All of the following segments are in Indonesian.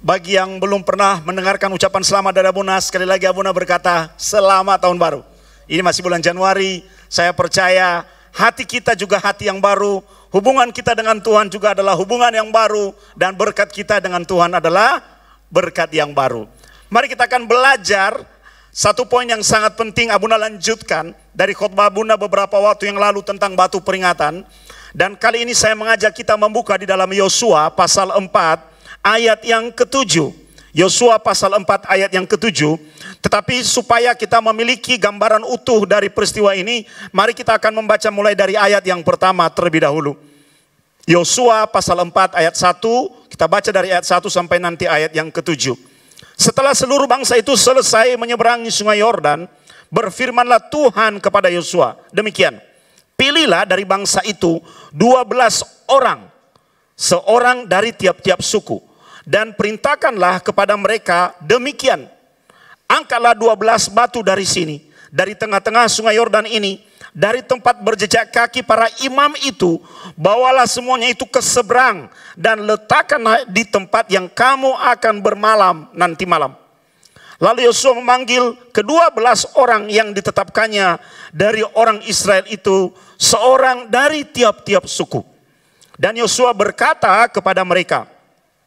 Bagi yang belum pernah mendengarkan ucapan selamat dari Abuna, sekali lagi Abuna berkata selamat tahun baru. Ini masih bulan Januari, saya percaya hati kita juga hati yang baru, hubungan kita dengan Tuhan juga adalah hubungan yang baru, dan berkat kita dengan Tuhan adalah berkat yang baru. Mari kita akan belajar satu poin yang sangat penting. Abuna lanjutkan dari khotbah Abuna beberapa waktu yang lalu tentang batu peringatan. Dan kali ini saya mengajak kita membuka di dalam Yosua pasal 4 ayat yang ke-7. Yosua pasal 4 ayat yang ke-7. Tetapi supaya kita memiliki gambaran utuh dari peristiwa ini, mari kita akan membaca mulai dari ayat yang pertama terlebih dahulu. Yosua pasal 4 ayat 1, kita baca dari ayat 1 sampai nanti ayat yang ke-7. Setelah seluruh bangsa itu selesai menyeberangi sungai Yordan, berfirmanlah Tuhan kepada Yosua, demikian, pilihlah dari bangsa itu 12 orang, seorang dari tiap-tiap suku. Dan perintahkanlah kepada mereka demikian, angkatlah 12 batu dari sini, dari tengah-tengah sungai Yordan ini, dari tempat berjejak kaki para imam itu, bawalah semuanya itu ke seberang, dan letakkanlah di tempat yang kamu akan bermalam nanti malam. Lalu Yosua memanggil ke-12 orang yang ditetapkannya dari orang Israel itu, seorang dari tiap-tiap suku. Dan Yosua berkata kepada mereka,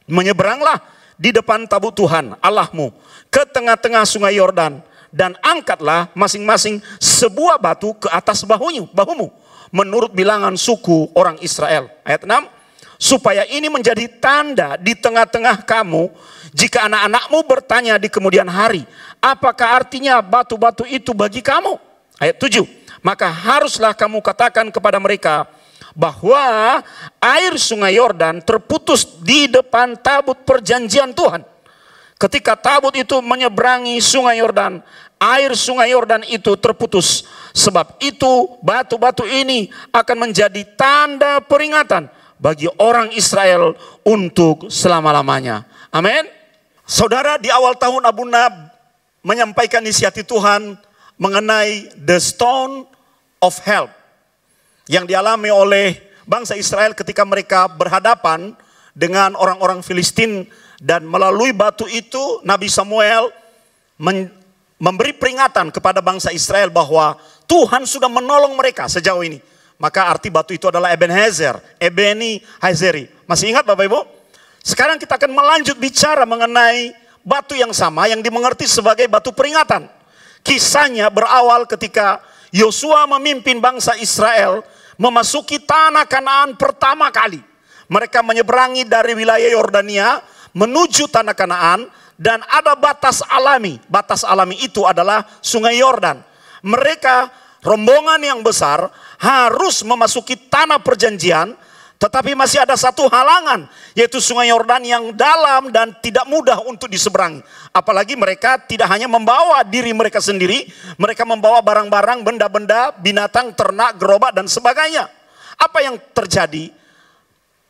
menyeberanglah di depan tabut Tuhan Allahmu ke tengah-tengah sungai Yordan, dan angkatlah masing-masing sebuah batu ke atas bahumu menurut bilangan suku orang Israel. Ayat 6, supaya ini menjadi tanda di tengah-tengah kamu, jika anak-anakmu bertanya di kemudian hari, apakah artinya batu-batu itu bagi kamu? Ayat 7, maka haruslah kamu katakan kepada mereka bahwa air sungai Yordan terputus di depan tabut perjanjian Tuhan. Ketika tabut itu menyeberangi sungai Yordan, air sungai Yordan itu terputus. Sebab itu batu-batu ini akan menjadi tanda peringatan bagi orang Israel untuk selama-lamanya. Amin. Saudara, di awal tahun Abuna menyampaikan isi hati Tuhan mengenai the stone of help yang dialami oleh bangsa Israel ketika mereka berhadapan dengan orang-orang Filistin. Dan melalui batu itu Nabi Samuel memberi peringatan kepada bangsa Israel bahwa Tuhan sudah menolong mereka sejauh ini. Maka arti batu itu adalah Ebenezer, Ebeni Hazeri. Masih ingat Bapak Ibu? Sekarang kita akan melanjut bicara mengenai batu yang sama yang dimengerti sebagai batu peringatan. Kisahnya berawal ketika Yosua memimpin bangsa Israel memasuki tanah Kanaan pertama kali. Mereka menyeberangi dari wilayah Yordania menuju tanah Kanaan, dan ada batas alami. Batas alami itu adalah sungai Yordan. Mereka, rombongan yang besar, harus memasuki tanah perjanjian, tetapi masih ada satu halangan, yaitu sungai Yordan yang dalam dan tidak mudah untuk diseberangi. Apalagi mereka tidak hanya membawa diri mereka sendiri, mereka membawa barang-barang, benda-benda, binatang, ternak, gerobak, dan sebagainya. Apa yang terjadi?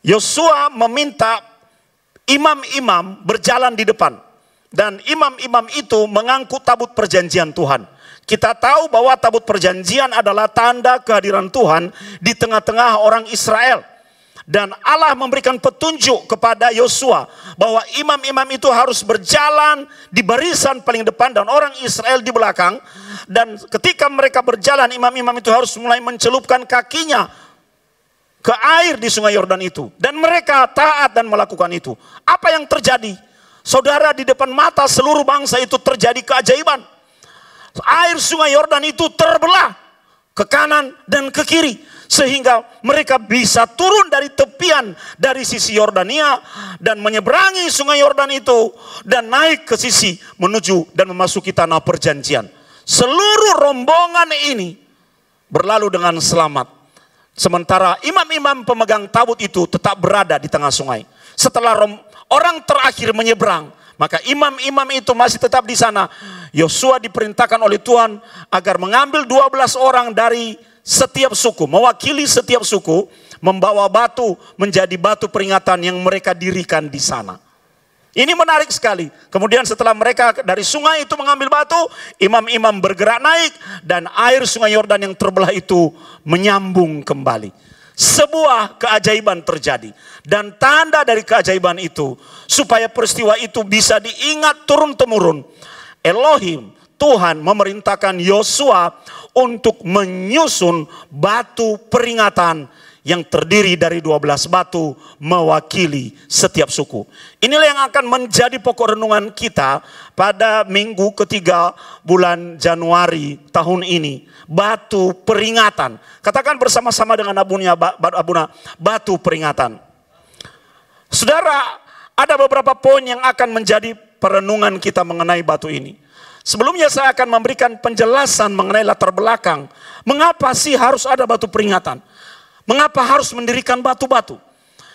Yosua meminta imam-imam berjalan di depan. Dan imam-imam itu mengangkut tabut perjanjian Tuhan. Kita tahu bahwa tabut perjanjian adalah tanda kehadiran Tuhan di tengah-tengah orang Israel. Dan Allah memberikan petunjuk kepada Yosua bahwa imam-imam itu harus berjalan di barisan paling depan dan orang Israel di belakang. Dan ketika mereka berjalan, imam-imam itu harus mulai mencelupkan kakinya ke air di sungai Yordan itu. Dan mereka taat dan melakukan itu. Apa yang terjadi? Saudara, di depan mata seluruh bangsa itu terjadi keajaiban. Air sungai Yordan itu terbelah ke kanan dan ke kiri, sehingga mereka bisa turun dari tepian dari sisi Yordania dan menyeberangi sungai Yordan itu dan naik ke sisi menuju dan memasuki tanah perjanjian. Seluruh rombongan ini berlalu dengan selamat. Sementara imam-imam pemegang tabut itu tetap berada di tengah sungai. Setelah orang terakhir menyeberang, maka imam-imam itu masih tetap di sana. Yosua diperintahkan oleh Tuhan agar mengambil 12 orang dari setiap suku, mewakili setiap suku, membawa batu menjadi batu peringatan yang mereka dirikan di sana. Ini menarik sekali. Kemudian setelah mereka dari sungai itu mengambil batu, imam-imam bergerak naik dan air sungai Yordan yang terbelah itu menyambung kembali. sebuah keajaiban terjadi. Dan tanda dari keajaiban itu, supaya peristiwa itu bisa diingat turun-temurun, Elohim, Tuhan memerintahkan Yosua untuk menyusun batu peringatan yang terdiri dari 12 batu mewakili setiap suku. Inilah yang akan menjadi pokok renungan kita pada minggu ketiga bulan Januari tahun ini. Batu peringatan. Katakan bersama-sama dengan Abuna, batu peringatan. Saudara, ada beberapa poin yang akan menjadi perenungan kita mengenai batu ini. Sebelumnya saya akan memberikan penjelasan mengenai latar belakang. Mengapa sih harus ada batu peringatan? Mengapa harus mendirikan batu-batu?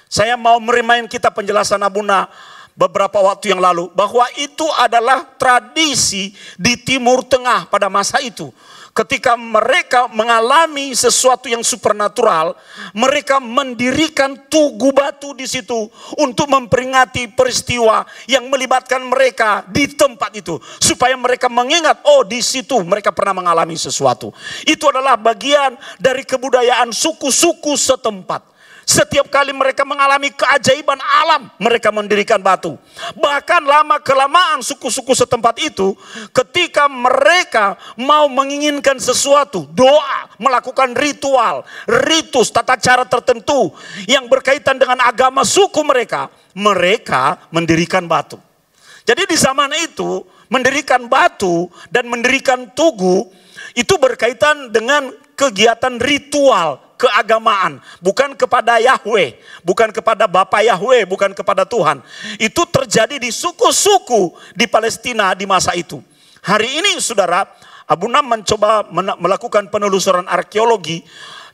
Saya mau merimain kita penjelasan Abuna beberapa waktu yang lalu, bahwa itu adalah tradisi di Timur Tengah pada masa itu. Ketika mereka mengalami sesuatu yang supernatural, mereka mendirikan tugu batu di situ untuk memperingati peristiwa yang melibatkan mereka di tempat itu, supaya mereka mengingat, oh di situ mereka pernah mengalami sesuatu. Itu adalah bagian dari kebudayaan suku-suku setempat. Setiap kali mereka mengalami keajaiban alam, mereka mendirikan batu. Bahkan lama-kelamaan suku-suku setempat itu, ketika mereka mau menginginkan sesuatu, doa, melakukan ritual, ritus, tata cara tertentu yang berkaitan dengan agama suku mereka, mereka mendirikan batu. Jadi di zaman itu, mendirikan batu dan mendirikan tugu, itu berkaitan dengan kegiatan ritual keagamaan, bukan kepada Yahweh, bukan kepada Bapa Yahweh, bukan kepada Tuhan. Itu terjadi di suku-suku di Palestina di masa itu. Hari ini saudara, Abuna mencoba melakukan penelusuran arkeologi,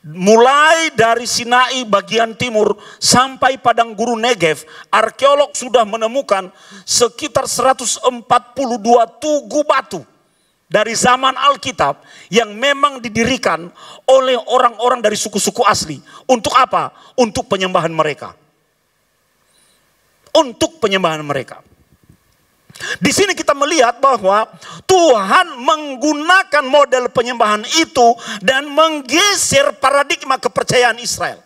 mulai dari Sinai bagian timur sampai padang gurun Negev. Arkeolog sudah menemukan sekitar 142 tugu batu dari zaman Alkitab yang memang didirikan oleh orang-orang dari suku-suku asli. Untuk apa? Untuk penyembahan mereka. Untuk penyembahan mereka. Di sini kita melihat bahwa Tuhan menggunakan model penyembahan itu dan menggeser paradigma kepercayaan Israel.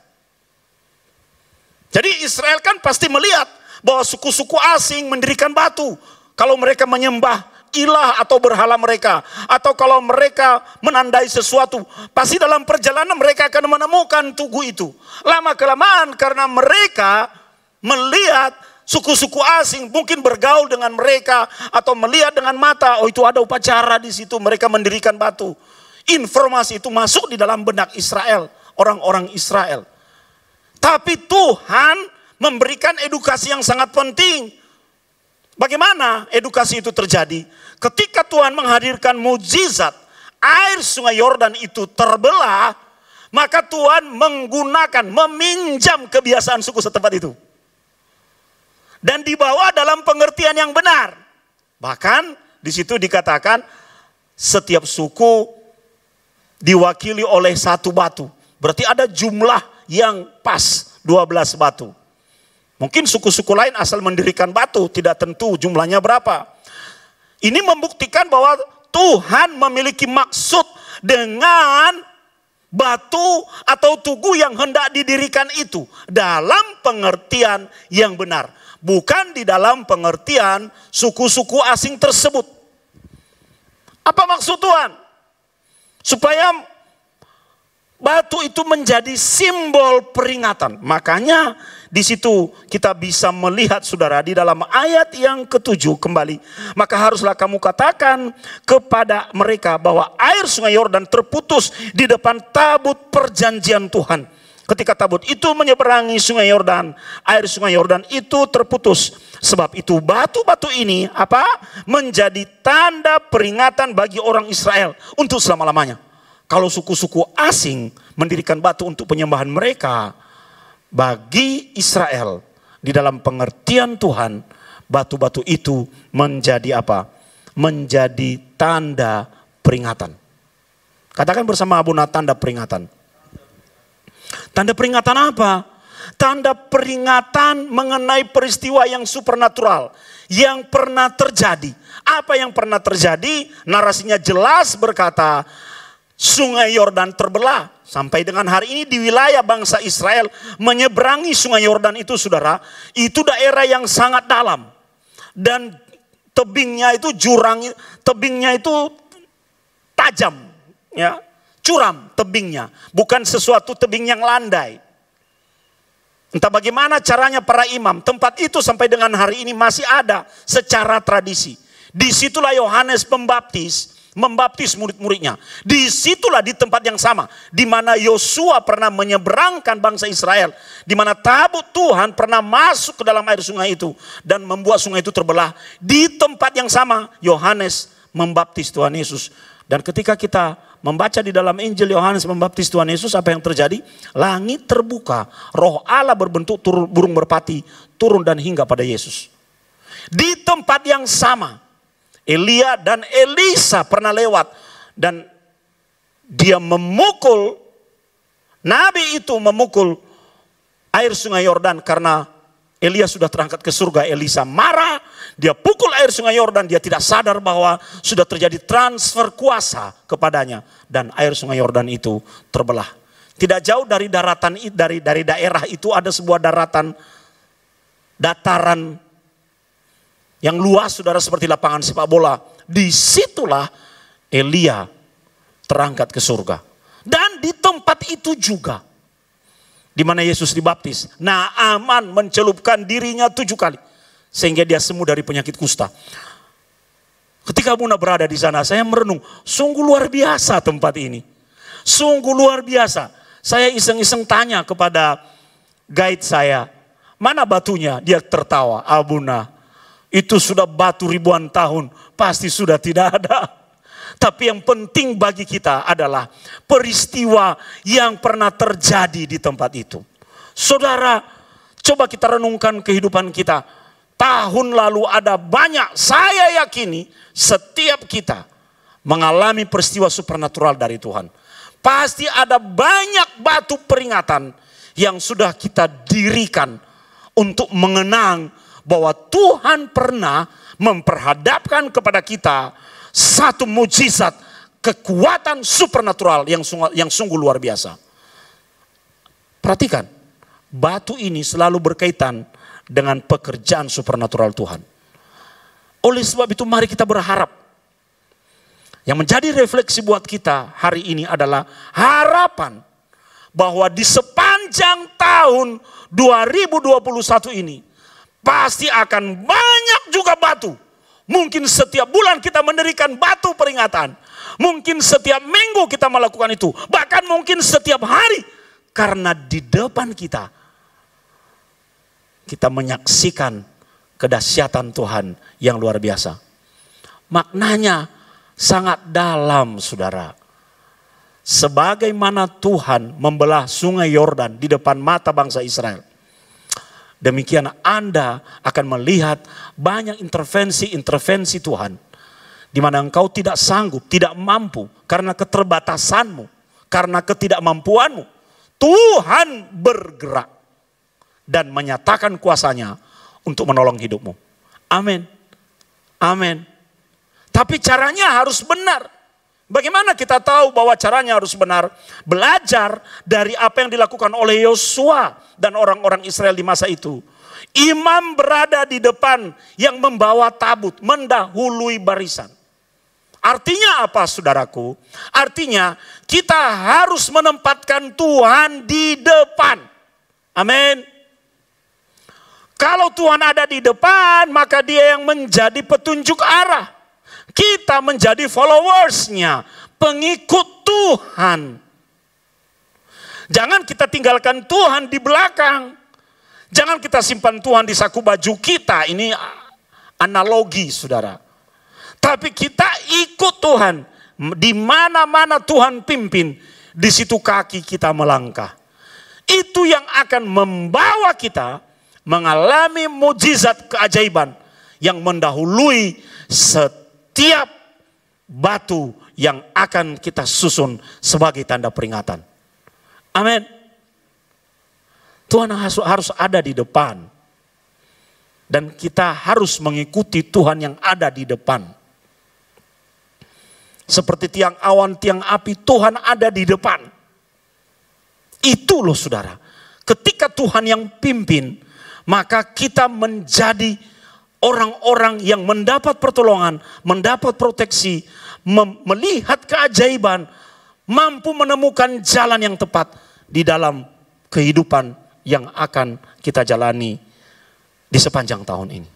Jadi Israel kan pasti melihat bahwa suku-suku asing mendirikan batu kalau mereka menyembah ilah atau berhala mereka, atau kalau mereka menandai sesuatu, pasti dalam perjalanan mereka akan menemukan tugu itu. Lama-kelamaan karena mereka melihat suku-suku asing mungkin bergaul dengan mereka atau melihat dengan mata, oh itu ada upacara di situ, mereka mendirikan batu. Informasi itu masuk di dalam benak Israel, orang-orang Israel. Tapi Tuhan memberikan edukasi yang sangat penting. Bagaimana edukasi itu terjadi? Ketika Tuhan menghadirkan mukjizat, air sungai Yordan itu terbelah, maka Tuhan meminjam kebiasaan suku setempat itu. Dan dibawa dalam pengertian yang benar. Bahkan di situ dikatakan setiap suku diwakili oleh satu batu. Berarti ada jumlah yang pas 12 batu. Mungkin suku-suku lain asal mendirikan batu, tidak tentu jumlahnya berapa. Ini membuktikan bahwa Tuhan memiliki maksud dengan batu atau tugu yang hendak didirikan itu dalam pengertian yang benar, bukan di dalam pengertian suku-suku asing tersebut. Apa maksud Tuhan? Supaya batu itu menjadi simbol peringatan. Makanya di situ kita bisa melihat saudara di dalam ayat yang ke-7 kembali. Maka haruslah kamu katakan kepada mereka bahwa air sungai Yordan terputus di depan tabut perjanjian Tuhan. Ketika tabut itu menyeberangi sungai Yordan, air sungai Yordan itu terputus. Sebab itu batu-batu ini menjadi tanda peringatan bagi orang Israel untuk selama-lamanya. Kalau suku-suku asing mendirikan batu untuk penyembahan mereka, bagi Israel di dalam pengertian Tuhan, batu-batu itu menjadi menjadi tanda peringatan. Katakan bersama Abuna, tanda peringatan. Tanda peringatan apa? Tanda peringatan mengenai peristiwa yang supernatural yang pernah terjadi. Apa yang pernah terjadi? Narasinya jelas berkata, Sungai Yordan terbelah. Sampai dengan hari ini di wilayah bangsa Israel menyeberangi sungai Yordan itu, saudara, itu daerah yang sangat dalam. Dan tebingnya itu tebingnya itu tajam, ya, curam tebingnya, bukan sesuatu tebing yang landai. Entah bagaimana caranya para imam, tempat itu sampai dengan hari ini masih ada secara tradisi. Disitulah Yohanes Pembaptis membaptis murid-muridnya. Disitulah di tempat yang sama, di mana Yosua pernah menyeberangkan bangsa Israel, di mana tabut Tuhan pernah masuk ke dalam air sungai itu dan membuat sungai itu terbelah. Di tempat yang sama Yohanes membaptis Tuhan Yesus. Dan ketika kita membaca di dalam Injil Yohanes membaptis Tuhan Yesus, apa yang terjadi? Langit terbuka, Roh Allah berbentuk burung merpati turun dan hingga pada Yesus. Di tempat yang sama Elia dan Elisa pernah lewat, dan dia memukul, nabi itu memukul air sungai Yordan karena Elia sudah terangkat ke surga. Elisa marah, dia pukul air sungai Yordan, dia tidak sadar bahwa sudah terjadi transfer kuasa kepadanya, dan air sungai Yordan itu terbelah. Tidak jauh dari daratan, dari daerah itu ada sebuah dataran yang luas, saudara, seperti lapangan sepak bola. Disitulah Elia terangkat ke surga. Dan di tempat itu juga di mana Yesus dibaptis, Naaman mencelupkan dirinya 7 kali sehingga dia sembuh dari penyakit kusta. Ketika Abuna berada di sana, saya merenung, sungguh luar biasa tempat ini. Sungguh luar biasa. Saya iseng-iseng tanya kepada guide saya, mana batunya? Dia tertawa, Abuna, itu sudah batu ribuan tahun, pasti sudah tidak ada. Tapi yang penting bagi kita adalah peristiwa yang pernah terjadi di tempat itu. Saudara, coba kita renungkan kehidupan kita. Tahun lalu ada banyak, saya yakini setiap kita mengalami peristiwa supernatural dari Tuhan. Pasti ada banyak batu peringatan yang sudah kita dirikan untuk mengenang bahwa Tuhan pernah memperhadapkan kepada kita satu mujizat, kekuatan supernatural yang sungguh luar biasa. Perhatikan, batu ini selalu berkaitan dengan pekerjaan supernatural Tuhan. Oleh sebab itu mari kita berharap. Yang menjadi refleksi buat kita hari ini adalah harapan bahwa di sepanjang tahun 2021 ini pasti akan banyak juga batu. Mungkin setiap bulan kita mendirikan batu peringatan. Mungkin setiap minggu kita melakukan itu. Bahkan mungkin setiap hari. Karena di depan kita menyaksikan kedahsyatan Tuhan yang luar biasa. Maknanya sangat dalam, saudara. Sebagaimana Tuhan membelah sungai Yordan di depan mata bangsa Israel, demikian Anda akan melihat banyak intervensi Tuhan. Di mana engkau tidak sanggup, tidak mampu karena keterbatasanmu, karena ketidakmampuanmu. Tuhan bergerak dan menyatakan kuasanya untuk menolong hidupmu. Amin. Amin. Tapi caranya harus benar. Bagaimana kita tahu bahwa caranya harus benar? Belajar dari apa yang dilakukan oleh Yosua dan orang-orang Israel di masa itu. Imam berada di depan yang membawa tabut, mendahului barisan. Artinya apa, saudaraku? Artinya kita harus menempatkan Tuhan di depan. Amin. Kalau Tuhan ada di depan, maka Dia yang menjadi petunjuk arah. Kita menjadi followersnya, pengikut Tuhan. Jangan kita tinggalkan Tuhan di belakang. Jangan kita simpan Tuhan di saku baju kita. Ini analogi, saudara. Tapi kita ikut Tuhan. Di mana-mana Tuhan pimpin, di situ kaki kita melangkah. Itu yang akan membawa kita mengalami mujizat keajaiban yang mendahului setiap batu yang akan kita susun sebagai tanda peringatan. Amin. Tuhan harus ada di depan. Dan kita harus mengikuti Tuhan yang ada di depan. Seperti tiang awan, tiang api, Tuhan ada di depan. Itu loh saudara. Ketika Tuhan yang pimpin, maka kita menjadi orang-orang yang mendapat pertolongan, mendapat proteksi, melihat keajaiban, mampu menemukan jalan yang tepat di dalam kehidupan yang akan kita jalani di sepanjang tahun ini.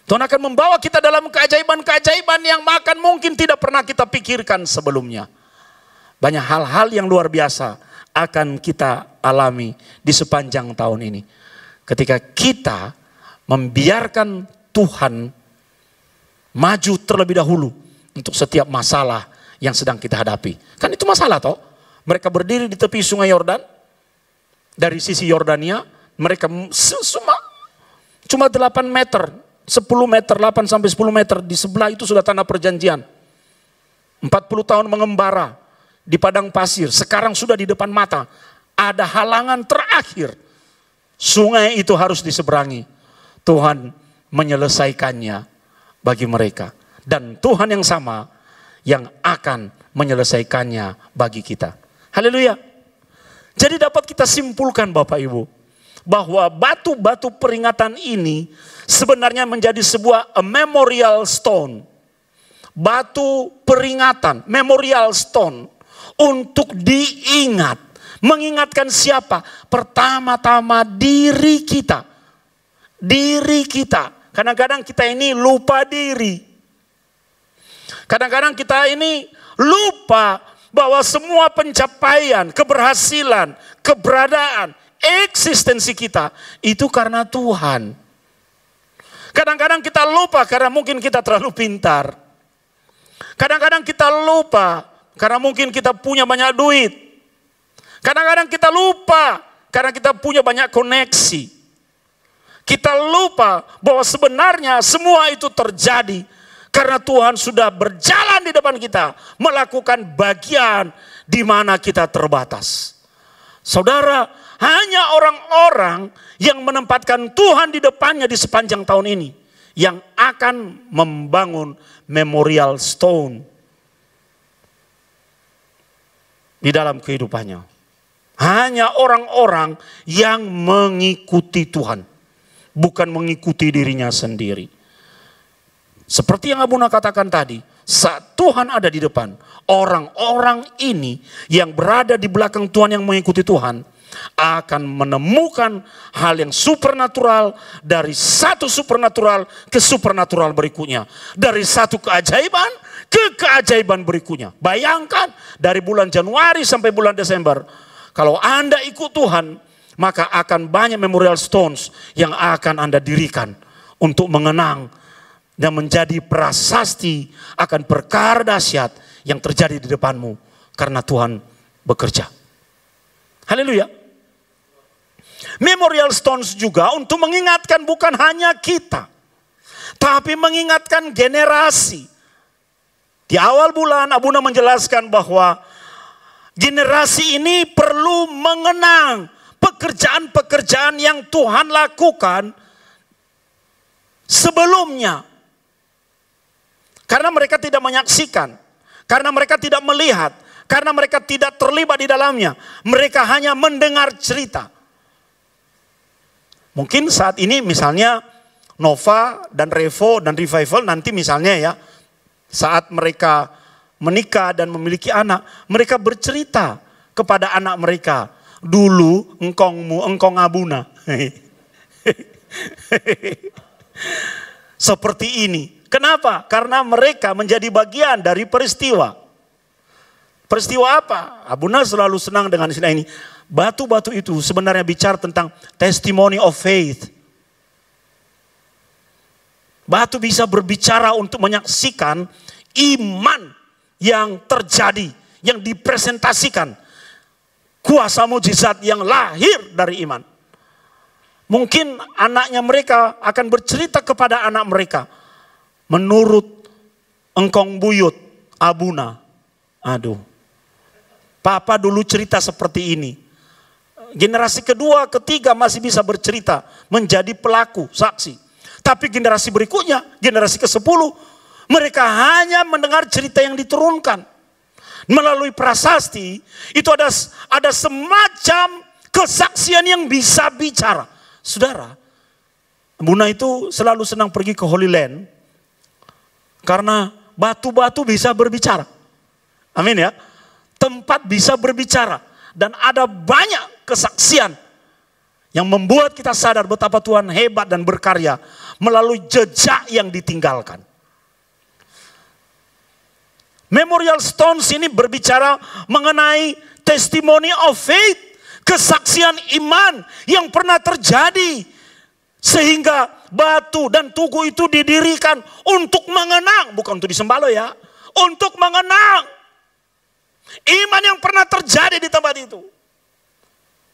Tuhan akan membawa kita dalam keajaiban-keajaiban yang bahkan mungkin tidak pernah kita pikirkan sebelumnya. Banyak hal-hal yang luar biasa akan kita alami di sepanjang tahun ini. Ketika kita membiarkan Tuhan maju terlebih dahulu untuk setiap masalah yang sedang kita hadapi. Kan itu masalah toh. Mereka berdiri di tepi sungai Yordan. Dari sisi Yordania, mereka cuma 8 meter. 10 meter, 8 sampai 10 meter. Di sebelah itu sudah tanah perjanjian. 40 tahun mengembara di padang pasir. Sekarang sudah di depan mata. Ada halangan terakhir. Sungai itu harus diseberangi. Tuhan menyelesaikannya bagi mereka. Dan Tuhan yang sama yang akan menyelesaikannya bagi kita. Haleluya. Jadi dapat kita simpulkan Bapak Ibu, bahwa batu-batu peringatan ini sebenarnya menjadi sebuah memorial stone. Batu peringatan, memorial stone untuk diingat. Mengingatkan siapa? Pertama-tama diri kita. Diri kita. Kadang-kadang kita ini lupa diri. Kadang-kadang kita ini lupa bahwa semua pencapaian, keberhasilan, keberadaan, eksistensi kita itu karena Tuhan. Kadang-kadang kita lupa karena mungkin kita terlalu pintar. Kadang-kadang kita lupa karena mungkin kita punya banyak duit. Kadang-kadang kita lupa karena kita punya banyak koneksi. Kita lupa bahwa sebenarnya semua itu terjadi karena Tuhan sudah berjalan di depan kita, melakukan bagian di mana kita terbatas. Saudara, hanya orang-orang yang menempatkan Tuhan di depannya di sepanjang tahun ini yang akan membangun memorial stone di dalam kehidupannya. Hanya orang-orang yang mengikuti Tuhan, bukan mengikuti dirinya sendiri. Seperti yang Abuna katakan tadi, saat Tuhan ada di depan, orang-orang ini yang berada di belakang Tuhan yang mengikuti Tuhan akan menemukan hal yang supernatural dari satu supernatural ke supernatural berikutnya. Dari satu keajaiban ke keajaiban berikutnya. Bayangkan dari bulan Januari sampai bulan Desember, kalau Anda ikut Tuhan, maka akan banyak memorial stones yang akan Anda dirikan untuk mengenang dan menjadi prasasti akan perkara dahsyat yang terjadi di depanmu karena Tuhan bekerja. Haleluya. Memorial stones juga untuk mengingatkan bukan hanya kita, tapi mengingatkan generasi. Di awal bulan Abuna menjelaskan bahwa generasi ini perlu mengenang pekerjaan-pekerjaan yang Tuhan lakukan sebelumnya. Karena mereka tidak menyaksikan, karena mereka tidak melihat, karena mereka tidak terlibat di dalamnya. Mereka hanya mendengar cerita. Mungkin saat ini misalnya Nova dan Revo dan Revival nanti misalnya ya, saat mereka menikah dan memiliki anak, mereka bercerita kepada anak mereka, dulu engkong Abuna. Seperti ini. Kenapa? Karena mereka menjadi bagian dari peristiwa. Peristiwa apa? Abuna selalu senang dengan istilah ini. Batu-batu itu sebenarnya bicara tentang testimony of faith. Batu bisa berbicara untuk menyaksikan iman yang terjadi, yang dipresentasikan. Kuasa mujizat yang lahir dari iman. Mungkin anaknya mereka akan bercerita kepada anak mereka. Menurut engkong buyut Abuna, aduh, papa dulu cerita seperti ini. Generasi kedua, ketiga masih bisa bercerita, menjadi pelaku, saksi. Tapi generasi berikutnya, generasi ke-10, Mereka hanya mendengar cerita yang diturunkan. Melalui prasasti itu ada semacam kesaksian yang bisa bicara. Saudara, Buna itu selalu senang pergi ke Holy Land karena batu-batu bisa berbicara. Amin ya. Tempat bisa berbicara dan ada banyak kesaksian yang membuat kita sadar betapa Tuhan hebat dan berkarya melalui jejak yang ditinggalkan. Memorial Stones ini berbicara mengenai testimony of faith, kesaksian iman yang pernah terjadi sehingga batu dan tugu itu didirikan untuk mengenang, bukan untuk disembah loh ya, untuk mengenang iman yang pernah terjadi di tempat itu.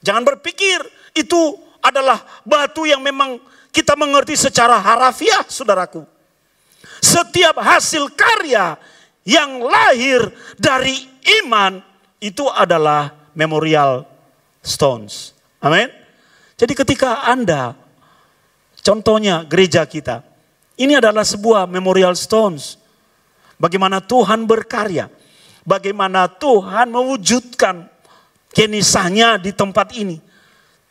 Jangan berpikir itu adalah batu yang memang kita mengerti secara harafiah, saudaraku. Setiap hasil karya yang lahir dari iman itu adalah memorial stones. Amin. Jadi ketika Anda, contohnya gereja kita, ini adalah sebuah memorial stones. Bagaimana Tuhan berkarya, bagaimana Tuhan mewujudkan kenisahnya di tempat ini.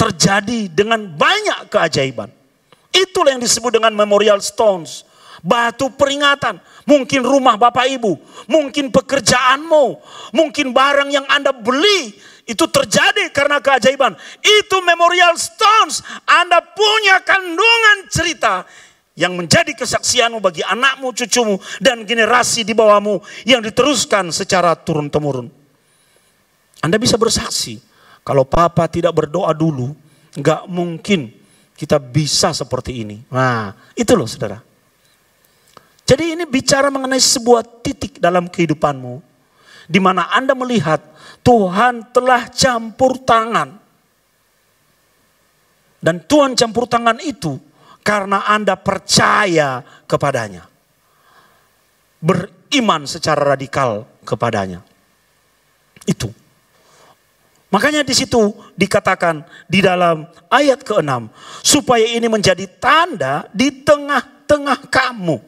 Terjadi dengan banyak keajaiban. Itulah yang disebut dengan memorial stones. Batu peringatan, mungkin rumah Bapak Ibu, mungkin pekerjaanmu, mungkin barang yang Anda beli, itu terjadi karena keajaiban. Itu memorial stones, Anda punya kandungan cerita yang menjadi kesaksianmu bagi anakmu, cucumu, dan generasi di bawahmu yang diteruskan secara turun-temurun. Anda bisa bersaksi, kalau Papa tidak berdoa dulu, nggak mungkin kita bisa seperti ini. Nah, itu loh saudara. Jadi ini bicara mengenai sebuah titik dalam kehidupanmu, di mana Anda melihat Tuhan telah campur tangan. Dan Tuhan campur tangan itu karena Anda percaya kepadanya. Beriman secara radikal kepadanya. Itu. Makanya di situ dikatakan di dalam ayat ke-6. Supaya ini menjadi tanda di tengah-tengah kamu.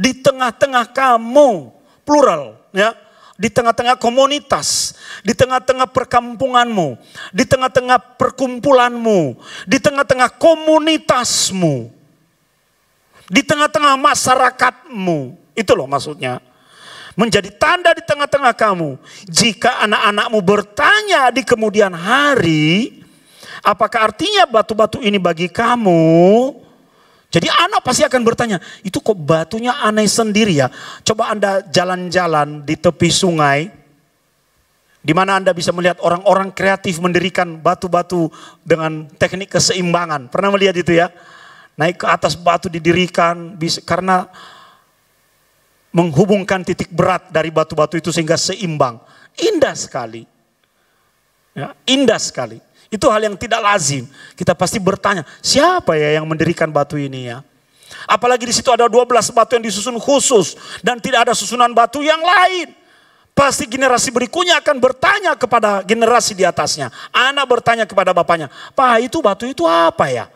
Di tengah-tengah kamu, plural ya, di tengah-tengah komunitas, di tengah-tengah perkampunganmu, di tengah-tengah perkumpulanmu, di tengah-tengah komunitasmu, di tengah-tengah masyarakatmu. Itu loh maksudnya. Menjadi tanda di tengah-tengah kamu. Jika anak-anakmu bertanya di kemudian hari, apakah artinya batu-batu ini bagi kamu? Jadi anak pasti akan bertanya, itu kok batunya aneh sendiri ya? Coba Anda jalan-jalan di tepi sungai, di mana Anda bisa melihat orang-orang kreatif mendirikan batu-batu dengan teknik keseimbangan. Pernah melihat itu ya? Naik ke atas batu didirikan, karena menghubungkan titik berat dari batu-batu itu sehingga seimbang. Indah sekali. Ya, indah sekali. Itu hal yang tidak lazim. Kita pasti bertanya, siapa ya yang mendirikan batu ini ya? Apalagi di situ ada 12 batu yang disusun khusus dan tidak ada susunan batu yang lain. Pasti generasi berikutnya akan bertanya kepada generasi di atasnya. Anak bertanya kepada bapaknya, "Pak, itu batu itu apa ya?"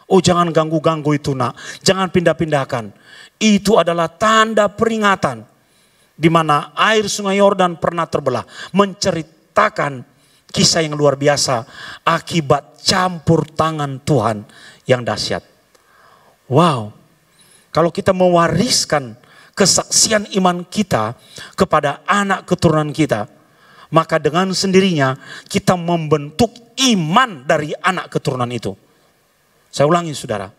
"Oh, jangan ganggu-ganggu itu, Nak. Jangan pindah-pindahkan." Itu adalah tanda peringatan di mana air Sungai Yordan pernah terbelah, menceritakan kisah yang luar biasa akibat campur tangan Tuhan yang dahsyat. Wow, kalau kita mewariskan kesaksian iman kita kepada anak keturunan kita, maka dengan sendirinya kita membentuk iman dari anak keturunan itu. Saya ulangi saudara,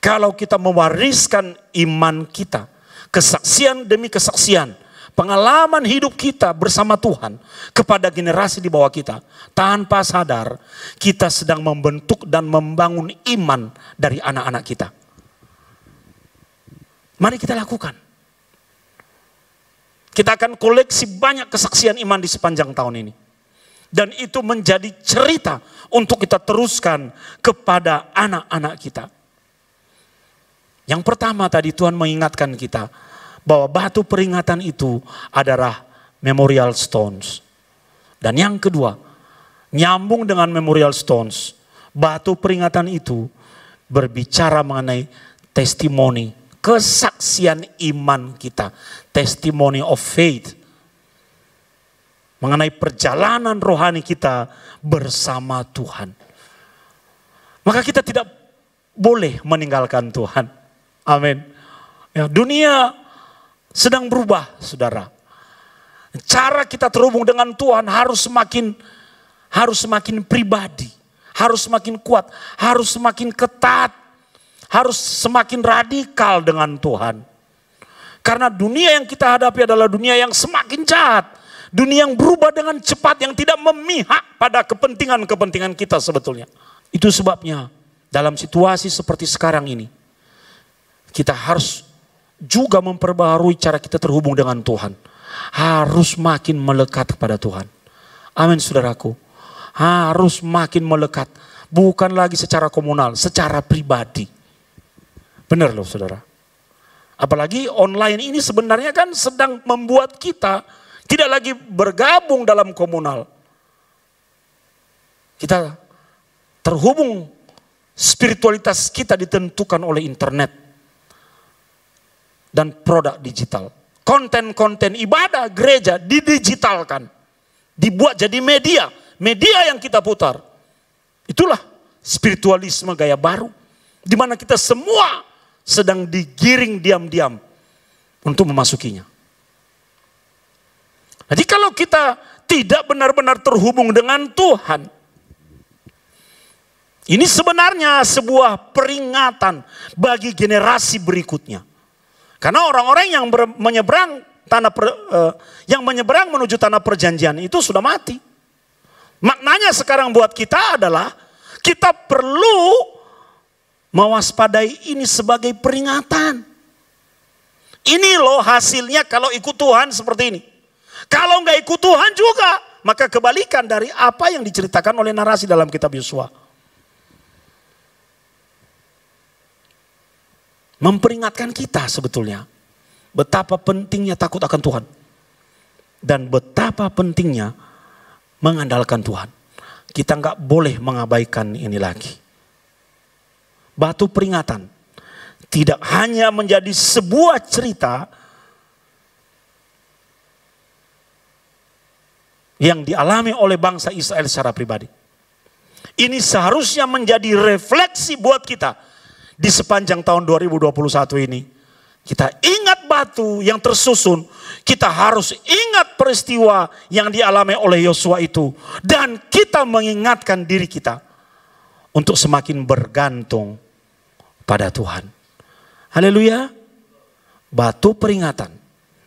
kalau kita mewariskan iman kita, kesaksian demi kesaksian, pengalaman hidup kita bersama Tuhan kepada generasi di bawah kita, tanpa sadar kita sedang membentuk dan membangun iman dari anak-anak kita. Mari kita lakukan. Kita akan koleksi banyak kesaksian iman di sepanjang tahun ini. Dan itu menjadi cerita untuk kita teruskan kepada anak-anak kita. Yang pertama tadi Tuhan mengingatkan kita bahwa batu peringatan itu adalah memorial stones. Dan yang kedua, nyambung dengan memorial stones, batu peringatan itu berbicara mengenai testimoni kesaksian iman kita. Testimony of faith. Mengenai perjalanan rohani kita bersama Tuhan. Maka kita tidak boleh meninggalkan Tuhan. Amin. Ya, dunia sedang berubah, saudara. Cara kita terhubung dengan Tuhan harus semakin pribadi, harus semakin kuat, harus semakin ketat, harus semakin radikal dengan Tuhan. Karena dunia yang kita hadapi adalah dunia yang semakin jahat, dunia yang berubah dengan cepat, yang tidak memihak pada kepentingan-kepentingan kita sebetulnya. Itu sebabnya dalam situasi seperti sekarang ini, kita harus juga memperbaharui cara kita terhubung dengan Tuhan. Harus makin melekat kepada Tuhan. Amin, saudaraku. Harus makin melekat. Bukan lagi secara komunal, secara pribadi. Benar loh, saudara. Apalagi online ini sebenarnya kan sedang membuat kita tidak lagi bergabung dalam komunal. Kita terhubung, spiritualitas kita ditentukan oleh internet dan produk digital. Konten-konten ibadah gereja didigitalkan, dibuat jadi media yang kita putar. Itulah spiritualisme gaya baru, di mana kita semua sedang digiring diam-diam untuk memasukinya. Jadi kalau kita tidak benar-benar terhubung dengan Tuhan, ini sebenarnya sebuah peringatan bagi generasi berikutnya. Karena orang-orang yang menyeberang menuju tanah perjanjian itu sudah mati. Maknanya sekarang buat kita adalah kita perlu mewaspadai ini sebagai peringatan. Ini loh hasilnya kalau ikut Tuhan seperti ini. Kalau nggak ikut Tuhan juga, maka kebalikan dari apa yang diceritakan oleh narasi dalam kitab Yosua. Memperingatkan kita sebetulnya betapa pentingnya takut akan Tuhan dan betapa pentingnya mengandalkan Tuhan. Kita nggak boleh mengabaikan ini lagi. Batu peringatan tidak hanya menjadi sebuah cerita yang dialami oleh bangsa Israel secara pribadi. Ini seharusnya menjadi refleksi buat kita. Di sepanjang tahun 2021 ini, kita ingat batu yang tersusun, kita harus ingat peristiwa yang dialami oleh Yosua itu. Dan kita mengingatkan diri kita untuk semakin bergantung pada Tuhan. Haleluya. Batu peringatan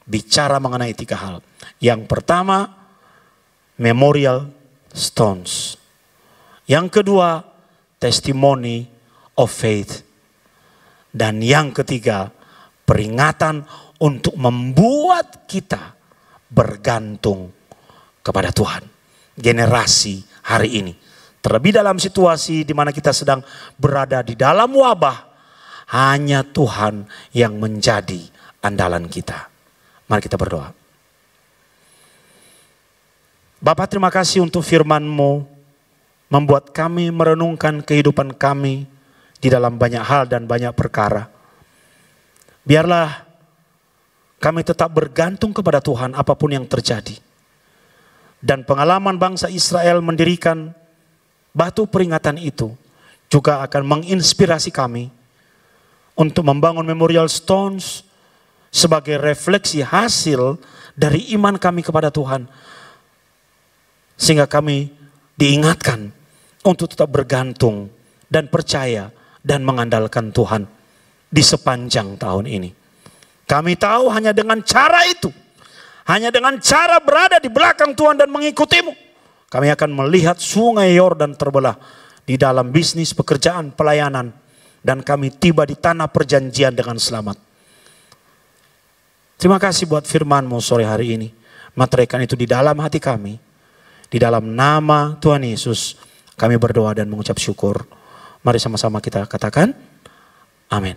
bicara mengenai 3 hal. Yang pertama, memorial stones. Yang kedua, testimony of faith. Dan yang ketiga, peringatan untuk membuat kita bergantung kepada Tuhan. Generasi hari ini. Terlebih dalam situasi di mana kita sedang berada di dalam wabah, hanya Tuhan yang menjadi andalan kita. Mari kita berdoa. Bapa, terima kasih untuk firman-Mu, membuat kami merenungkan kehidupan kami di dalam banyak hal dan banyak perkara. Biarlah kami tetap bergantung kepada Tuhan apapun yang terjadi. Dan pengalaman bangsa Israel mendirikan batu peringatan itu juga akan menginspirasi kami untuk membangun memorial stones sebagai refleksi hasil dari iman kami kepada Tuhan. Sehingga kami diingatkan untuk tetap bergantung dan percaya dan mengandalkan Tuhan di sepanjang tahun ini. Kami tahu hanya dengan cara itu, hanya dengan cara berada di belakang Tuhan dan mengikutimu, kami akan melihat sungai Yordan terbelah di dalam bisnis, pekerjaan, pelayanan, dan kami tiba di tanah perjanjian dengan selamat. Terima kasih buat firman-Mu sore hari ini. Materaikan itu di dalam hati kami. Di dalam nama Tuhan Yesus kami berdoa dan mengucap syukur. Mari sama-sama kita katakan, amin.